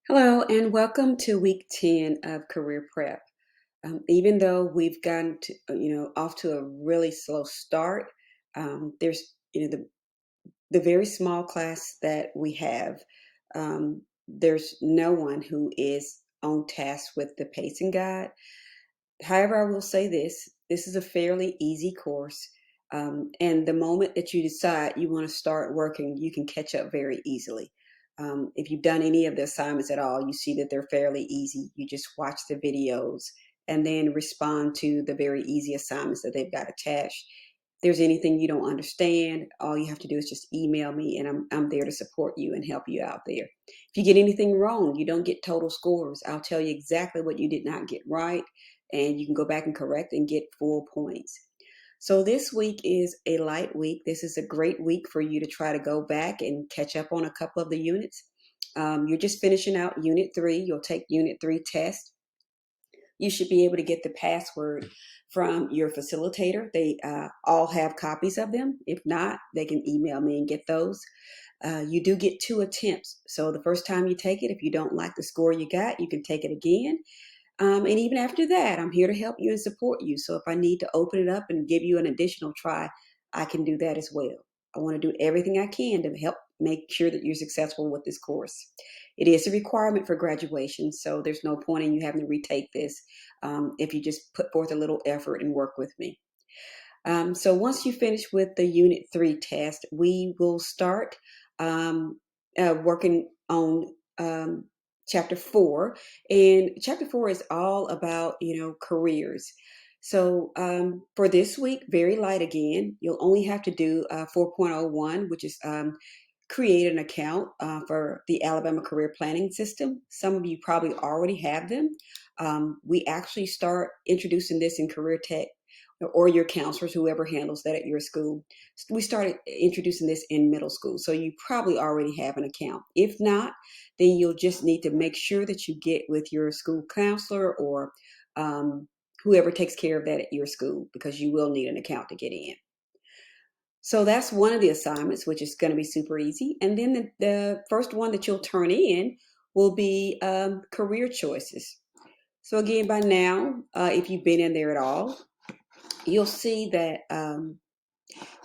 Hello, and welcome to week 10 of Career Prep. Even though we've gotten to, off to a really slow start, there's, the very small class that we have, there's no one who is on task with the pacing guide. However, I will say this is a fairly easy course. And the moment that you decide you want to start working, you can catch up very easily. If you've done any of the assignments at all, you see that they're fairly easy. You just watch the videos and then respond to the very easy assignments that they've got attached. If there's anything you don't understand, all you have to do is just email me, and I'm there to support you and help you out there. If you get anything wrong, you don't get total scores. I'll tell you exactly what you did not get right, and you can go back and correct and get full points. So this week is a light week. This is a great week for you to try to go back and catch up on a couple of the units. You're just finishing out Unit 3. You'll take Unit 3 test. You should be able to get the password from your facilitator. They all have copies of them. If not, they can email me and get those. You do get 2 attempts. So the first time you take it, if you don't like the score you got, you can take it again. And even after that, I'm here to help you and support you. So if I need to open it up and give you an additional try, I can do that as well. I want to do everything I can to help make sure that you're successful with this course. It is a requirement for graduation, so there's no point in you having to retake this if you just put forth a little effort and work with me. So once you finish with the Unit 3 test, we will start working on Chapter 4. And Chapter 4 is all about, careers. So for this week, very light again. You'll only have to do 4.01, which is create an account for the Alabama Career Planning System. Some of you probably already have them. We actually start introducing this in Career Tech, or your counselors, whoever handles that at your school. We started introducing this in middle school, so you probably already have an account. If not, then you'll just need to make sure that you get with your school counselor or whoever takes care of that at your school, because you will need an account to get in. So that's one of the assignments, which is going to be super easy. And then the first one that you'll turn in will be career choices. So again, by now, if you've been in there at all, you'll see that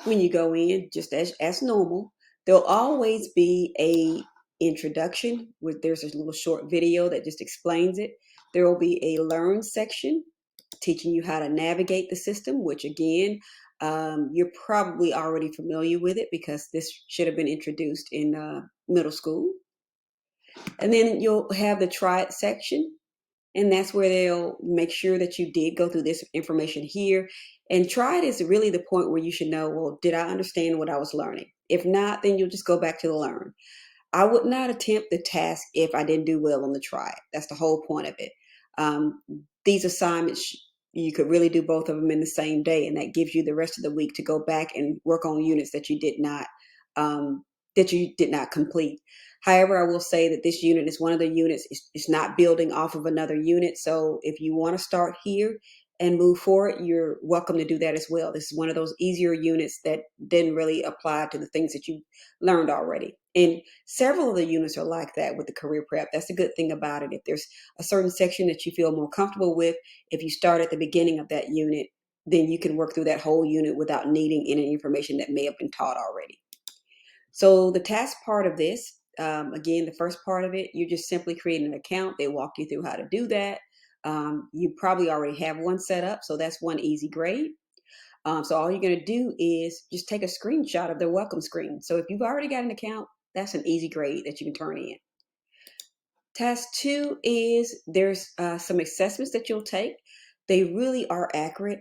when you go in, just as normal, there'll always be a introduction where there's a little short video that just explains it. There will be a learn section teaching you how to navigate the system, which again, you're probably already familiar with it because this should have been introduced in middle school. And then you'll have the try it section, and that's where they'll make sure that you did go through this information here. And try it is really the point where you should know, well, did I understand what I was learning? If not, then you'll just go back to the learn. I would not attempt the task if I didn't do well on the try. That's the whole point of it. These assignments, you could really do both of them in the same day, and that gives you the rest of the week to go back and work on units that you did not complete. However, I will say that this unit is one of the units. It's not building off of another unit. So if you want to start here and move forward, you're welcome to do that as well. This is one of those easier units that didn't really apply to the things that you learned already. And several of the units are like that with the career prep. That's the good thing about it. If there's a certain section that you feel more comfortable with, if you start at the beginning of that unit, then you can work through that whole unit without needing any information that may have been taught already. So the task part of this, again, the first part of it, you're just simply creating an account. They walk you through how to do that. You probably already have one set up, so that's one easy grade. So all you're going to do is just take a screenshot of their welcome screen. So if you've already got an account, that's an easy grade that you can turn in. Task 2 is there's some assessments that you'll take. They really are accurate.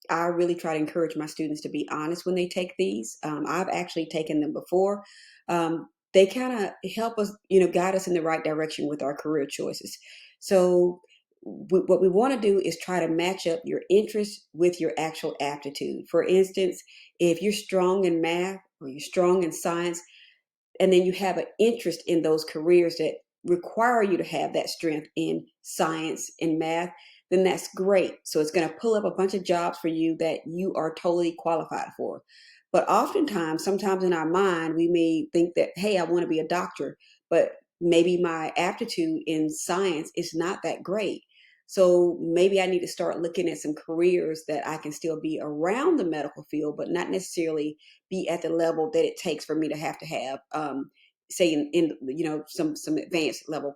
I really try to encourage my students to be honest when they take these. I've actually taken them before. They kind of help us, guide us in the right direction with our career choices. So what we want to do is try to match up your interest with your actual aptitude. For instance, if you're strong in math or you're strong in science, and then you have an interest in those careers that require you to have that strength in science and math, then that's great. So it's going to pull up a bunch of jobs for you that you are totally qualified for. But oftentimes, sometimes in our mind, we may think that, hey, I want to be a doctor, but maybe my aptitude in science is not that great. So maybe I need to start looking at some careers that I can still be around the medical field, but not necessarily be at the level that it takes for me to have say in some advanced level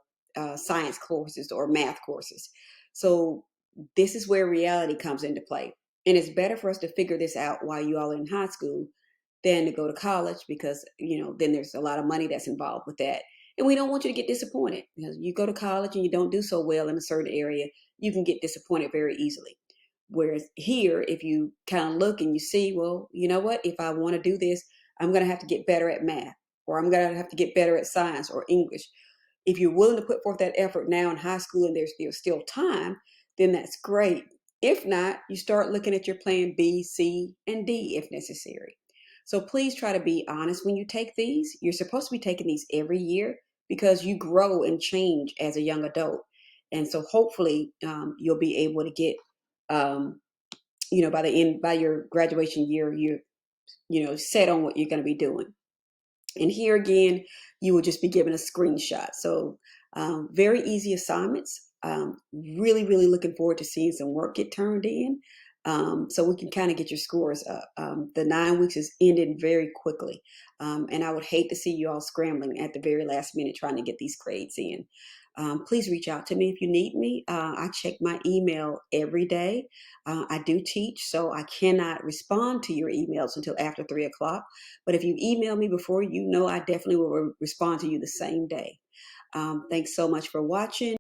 science courses or math courses. So this is where reality comes into play. And it's better for us to figure this out while you all are in high school than to go to college, because then there's a lot of money that's involved with that. And we don't want you to get disappointed, because you go to college and you don't do so well in a certain area, you can get disappointed very easily. Whereas here, if you kind of look and you see, well, you know what, if I want to do this, I'm going to have to get better at math, or I'm going to have to get better at science or English. If you're willing to put forth that effort now in high school and there's still time, then that's great. If not, you start looking at your plan B, C, and D if necessary. So please try to be honest when you take these. You're supposed to be taking these every year because you grow and change as a young adult. And so hopefully you'll be able to get, by your graduation year, you're set on what you're going to be doing. And here again, you will just be given a screenshot. So very easy assignments. Really, really looking forward to seeing some work get turned in, so we can kind of get your scores up. The 9 weeks is ending very quickly. And I would hate to see you all scrambling at the very last minute trying to get these grades in. Please reach out to me if you need me. I check my email every day. I do teach, so I cannot respond to your emails until after 3 o'clock. But if you email me before, I definitely will respond to you the same day. Thanks so much for watching.